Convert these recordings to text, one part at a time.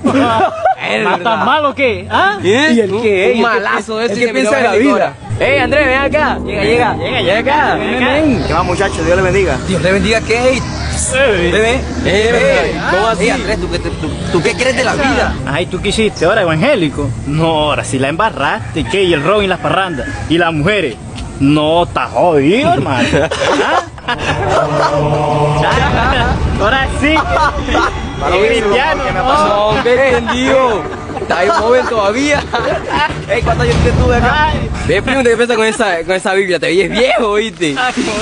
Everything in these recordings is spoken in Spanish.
¿Estás mal o qué? ¿Ah? ¿Y el qué? Un malazo ese. ¿Qué piensa de la vida? Andrés, ven acá. Llega acá. Ven. ¿Qué va, muchachos? Dios le bendiga. Dios le bendiga, ¿qué? Bebé. ¿Cómo así? Andrés, ¿tú qué crees de la vida? Ay, ¿tú qué hiciste ahora, evangélico? No, ahora sí la embarraste. ¿Qué? Y el robo y las parrandas. Y las mujeres. No, está jodido, hermano. ¿Ah? Ahora sí. Cristiano. No, hombre, entendido. Está ahí joven todavía. ¿Cuántos años tienes tú de acá? Ve, primo, ¿qué piensas con esa Biblia? Te veías viejo, ¿oíste?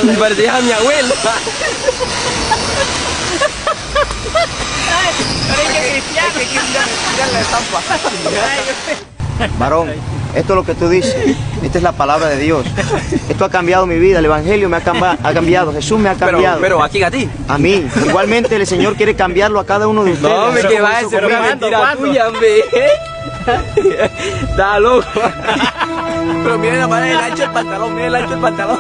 Me parecías a mi abuela. Varón, esto es lo que tú dices. Esta es la palabra de Dios. Esto ha cambiado mi vida. El evangelio me ha cambiado. Jesús me ha cambiado. Pero ¿a quién? ¿A ti? A mí. Igualmente el Señor quiere cambiarlo a cada uno de ustedes. No, hombre, que va a ser una mentira tuya, hombre. Está loco. Pero miren la manera del ancho del pantalón, miren el ancho del pantalón.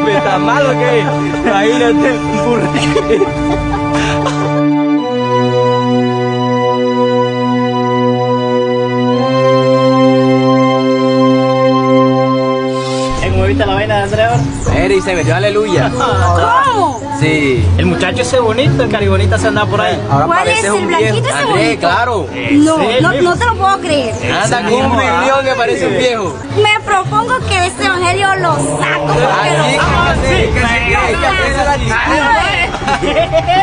¿Me está malo que? Imagínate, ¿Cómo viste la vaina de Andrea ahora? y se metió aleluya. ¿Cómo? Sí. El muchacho ese bonito, el caribonita se anda por ahí. Ahora ¿Cuál parece es? ¿El un blanquito viejo. ese Andrés, bonito? claro. No te lo puedo creer. Anda con un millón que parece un viejo. Me propongo que de este evangelio lo saco. Porque Así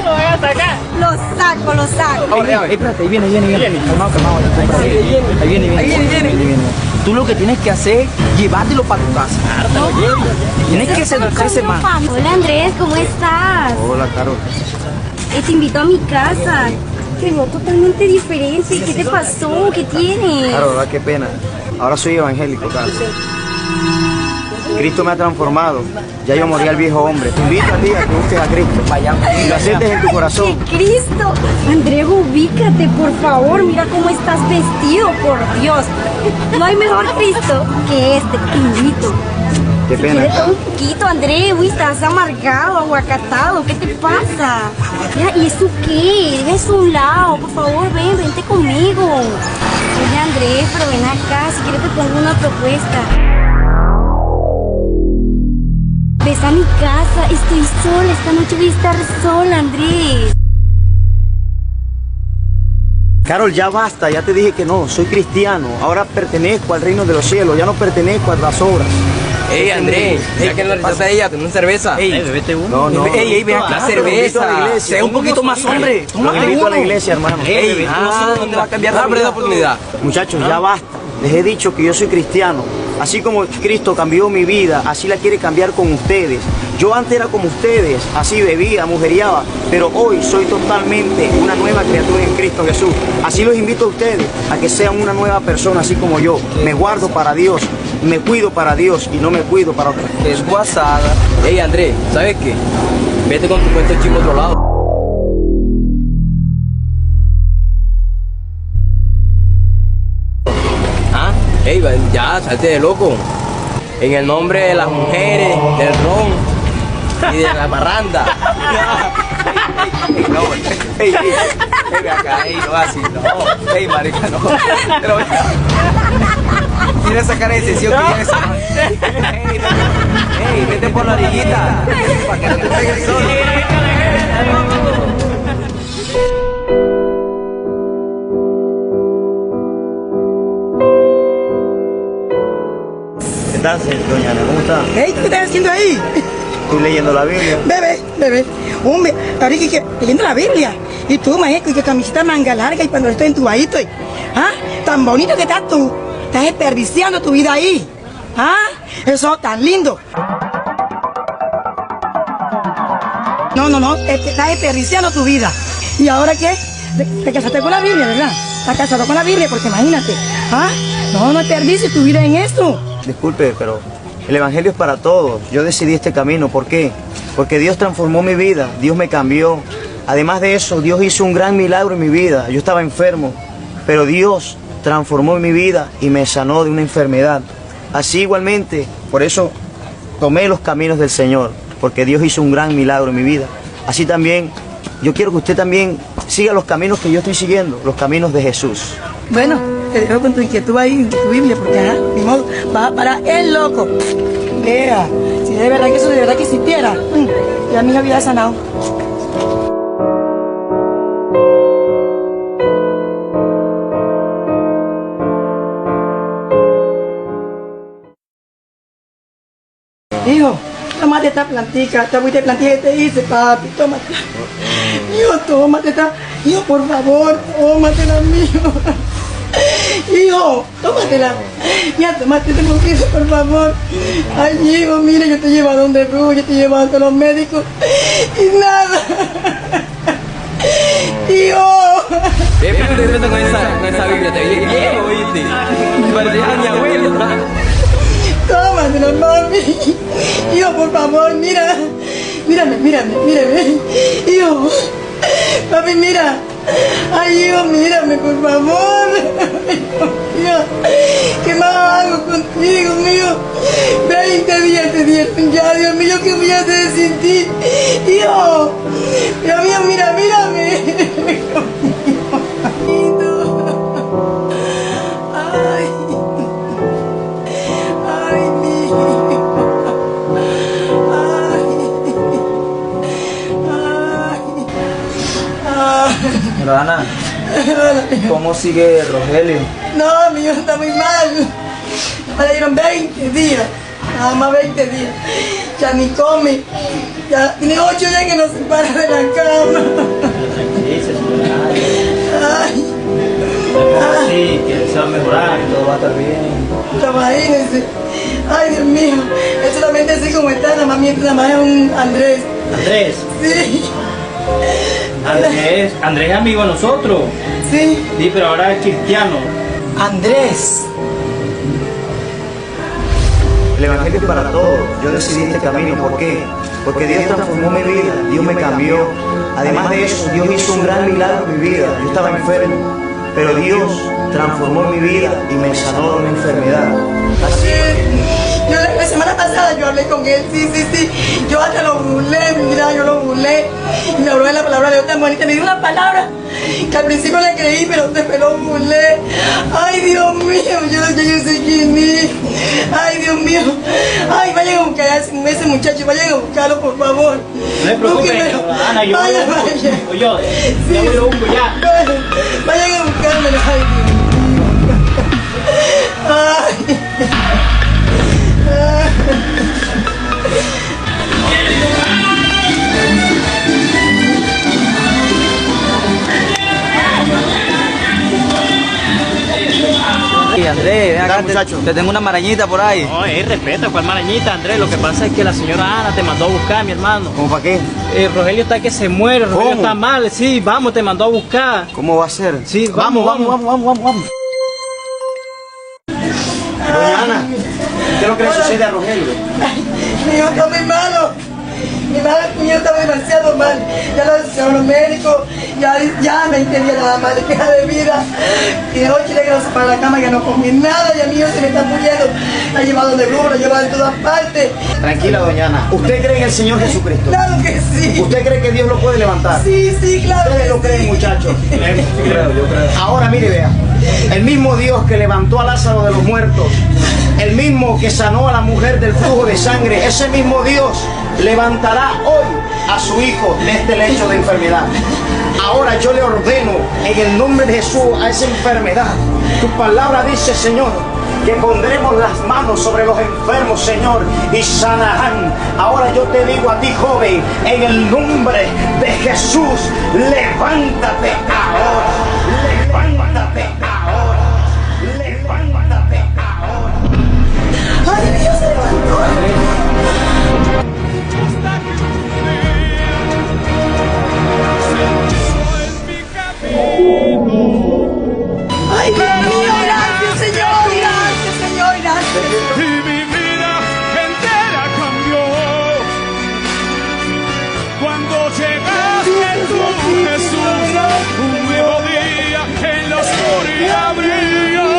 Lo voy a sacar. lo saco. Espérate, ahí viene. Calmado. Ahí viene. Tú lo que tienes que hacer es llevártelo para tu casa. Tienes que seducir ese man. Hola Andrés, ¿cómo estás? Hola, Carol. Te invito a mi casa. Te veo totalmente diferente. ¿Qué te pasó? ¿Qué tienes? Carol, qué pena. Ahora soy evangélico, Carol. Cristo me ha transformado. Ya yo morí al viejo hombre. Te invito a ti a que busques a Cristo. Y lo aceptes en tu corazón. ¡Qué Cristo! Andrés, ubícate, por favor. Mira cómo estás vestido, por Dios. No hay mejor Cristo que este. Te invito. Qué Si pena. quieres, toma un poquito, Andrés. Uy, estás amargado, aguacatado. ¿Qué te pasa? Mira, ¿y eso qué? Deja a un lado. Por favor, vente conmigo. Oye, Andrés, pero ven acá. Si quieres te pongo una propuesta. Ves a mi casa, estoy sola, esta noche voy a estar sola, Andrés. Carol, ya basta, ya te dije que no, soy cristiano. Ahora pertenezco al reino de los cielos, ya no pertenezco a las obras. Andrés, ya que no le das a ella, ten una cerveza. Bebete uno. No, no. Ven acá, Claro, cerveza. lo invito a la iglesia. Sé un poquito más hombre. Lo Tómate invito a la uno. iglesia, hermano. No te va a cambiar la oportunidad. Muchachos, ya basta. Les he dicho que yo soy cristiano. Así como Cristo cambió mi vida, así la quiere cambiar con ustedes. Yo antes era como ustedes, así bebía, mujeriaba, pero hoy soy totalmente una nueva criatura en Cristo Jesús. Así los invito a ustedes a que sean una nueva persona, así como yo. Me guardo para Dios, me cuido para Dios y no me cuido para otras cosas. Es guasada. Andrés, ¿sabes qué? Vete con tu cuento chico a otro lado. Ya, salte de loco. En el nombre de las mujeres, del ron y de la parranda. No, acá, no así, no. Marica, no. Pero, tienes esa cara de sesión que tienes. Vete por la orillita. Para que no te pegue el sol. ¿Qué tal, doña Ana? ¿Cómo está? Hey, ¿qué estás haciendo ahí? Estoy leyendo la Biblia. Bebé. Hombre, ahorita que leyendo la Biblia. Y tú, maestro, que camiseta manga larga y cuando estoy entubadito. ¿Ah? Tan bonito que estás tú. Estás desperdiciando tu vida ahí. ¿Ah? Eso tan lindo. No. Estás desperdiciando tu vida. ¿Y ahora qué? Te casaste con la Biblia, ¿verdad? Estás casado con la Biblia porque imagínate. ¿Ah? No desperdicies tu vida en esto. Disculpe, pero el evangelio es para todos. Yo decidí este camino. ¿Por qué? Porque Dios transformó mi vida, Dios me cambió. Además de eso, Dios hizo un gran milagro en mi vida. Yo estaba enfermo, pero Dios transformó mi vida y me sanó de una enfermedad. Así igualmente, por eso tomé los caminos del Señor, porque Dios hizo un gran milagro en mi vida. Así también, yo quiero que usted también siga los caminos que yo estoy siguiendo, los caminos de Jesús. Bueno, te dejo con tu inquietud ahí en tu Biblia, porque ni modo, vas a parar el loco. Vea, si de verdad que eso de verdad que existiera, ya mi hija había sanado. Hijo, tómate esta plantica, esta plantilla que te hice, papi, tómatela. Hijo, tómate esta. Hijo, por favor, tómatela, mijo. Hijo, tómatela. Ya, tómate este poquito, por favor. Ay, hijo, mira, yo te llevo a donde brujo, yo te llevo a todos los médicos. Y nada. Hijo. Ve, primo, te pasa con esa Biblia, te ves viejo, ¿viste? Me parecía a mi abuela. Tómatela, mami. Hijo, por favor, mira. Mírame. Hijo. Papi, mira. Ay, hijo, mírame, por favor. Hijo, ¿qué más hago contigo, mío? 20 días te dieron ya, Dios mío, ¿qué voy a hacer sin ti? Hijo, Dios mío, mírame. Ay, mi hijo. Pero Ana, ¿cómo sigue Rogelio? No, mi hijo está muy mal. Me le dieron 20 días, nada más 20 días. Ya ni come, ya tiene 8 días que no se para de la cama. Ay. Sí, que se va a mejorar, todo va a estar bien. Imagínense. Ay, Dios mío, es solamente así como está, nada más mientras nada más es un Andrés. Andrés, Sí, Andrés es amigo de nosotros. sí. Sí, pero ahora es cristiano. Andrés. El Evangelio es para todos. Yo decidí este camino. ¿Por qué? Porque Dios transformó mi vida, Dios me cambió. Además de eso, Dios hizo un gran milagro en mi vida. Yo estaba enfermo, pero Dios transformó mi vida y me sanó de una enfermedad. Así Yo la semana pasada yo hablé con él, sí. Yo hasta lo burlé, mira, yo lo burlé. Y me habló de la palabra de Dios tan bonita. Me dio una palabra que al principio le creí, pero después lo burlé. Ay, Dios mío, yo sé quién es. Ay, Dios mío. Ay, vayan a buscar a ese muchacho, vayan a buscarlo, por favor. No se preocupe, Búsquenmelo. Ana, yo Vayan. Oye, ya voy lo busco ya. Vayan a buscármelo. Ay, Dios mío. Ay. Andrés, ven acá, Dale, muchacho. te tengo una marañita por ahí. No, respeta, ¿cuál marañita, Andrés? Lo que pasa es que la señora Ana te mandó a buscar, mi hermano. ¿Cómo para qué? Rogelio está que se muere, Rogelio ¿Cómo? está mal, sí, vamos, te mandó a buscar. ¿Cómo va a ser? Sí, vamos. Doña Ana, ¿qué es lo que le sucede a Rogelio? Mi hijo está muy malo. Mi hijo está demasiado mal. Ya lo hicieron los médicos. Ya 20 días nada más le queda de vida. Tiene 8 días que no se para la cama, que no come nada. Y a mi hijo se me está muriendo. La ha llevado de brujo, la ha llevado de todas partes. Tranquila, doña Ana. ¿Usted cree en el Señor Jesucristo? Claro que sí. ¿Usted cree que Dios lo puede levantar? Sí, claro. Ustedes lo creen, muchachos. Yo creo. Ahora mire, vea. El mismo Dios que levantó a Lázaro de los muertos, el mismo que sanó a la mujer del flujo de sangre, ese mismo Dios levantará hoy a su hijo de este lecho de enfermedad. Ahora yo le ordeno en el nombre de Jesús a esa enfermedad. Tu palabra dice, Señor, que pondremos las manos sobre los enfermos, Señor, y sanarán. Ahora yo te digo a ti, joven, en el nombre de Jesús, levántate ahora, levántate ahora, levántate ahora. Ay, Dios se levantó. Ay, Dios mío, gracias, Señor, gracias. Y mi vida entera cambió cuando llegaste tú, Jesús. Un nuevo día en la oscuridad brilló,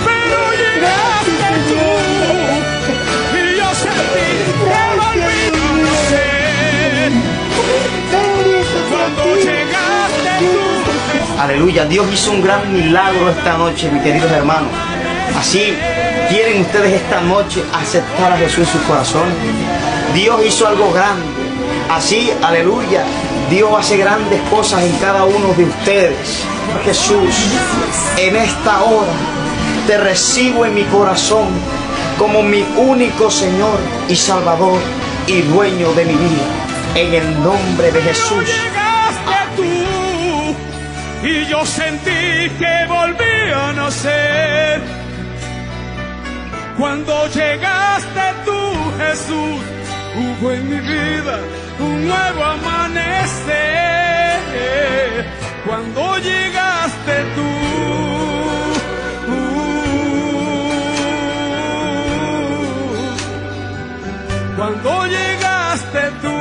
pero llegaste tú Aleluya, Dios hizo un gran milagro esta noche, mis queridos hermanos. Así, ¿quieren ustedes esta noche aceptar a Jesús en su corazón? Dios hizo algo grande. Así, aleluya, Dios hace grandes cosas en cada uno de ustedes. Jesús, en esta hora te recibo en mi corazón como mi único Señor y Salvador y dueño de mi vida. En el nombre de Jesús. Llegaste tú y yo sentí que volví a nacer. Cuando llegaste tú, Jesús, hubo en mi vida un nuevo amanecer. Cuando llegaste tú, cuando llegaste tú.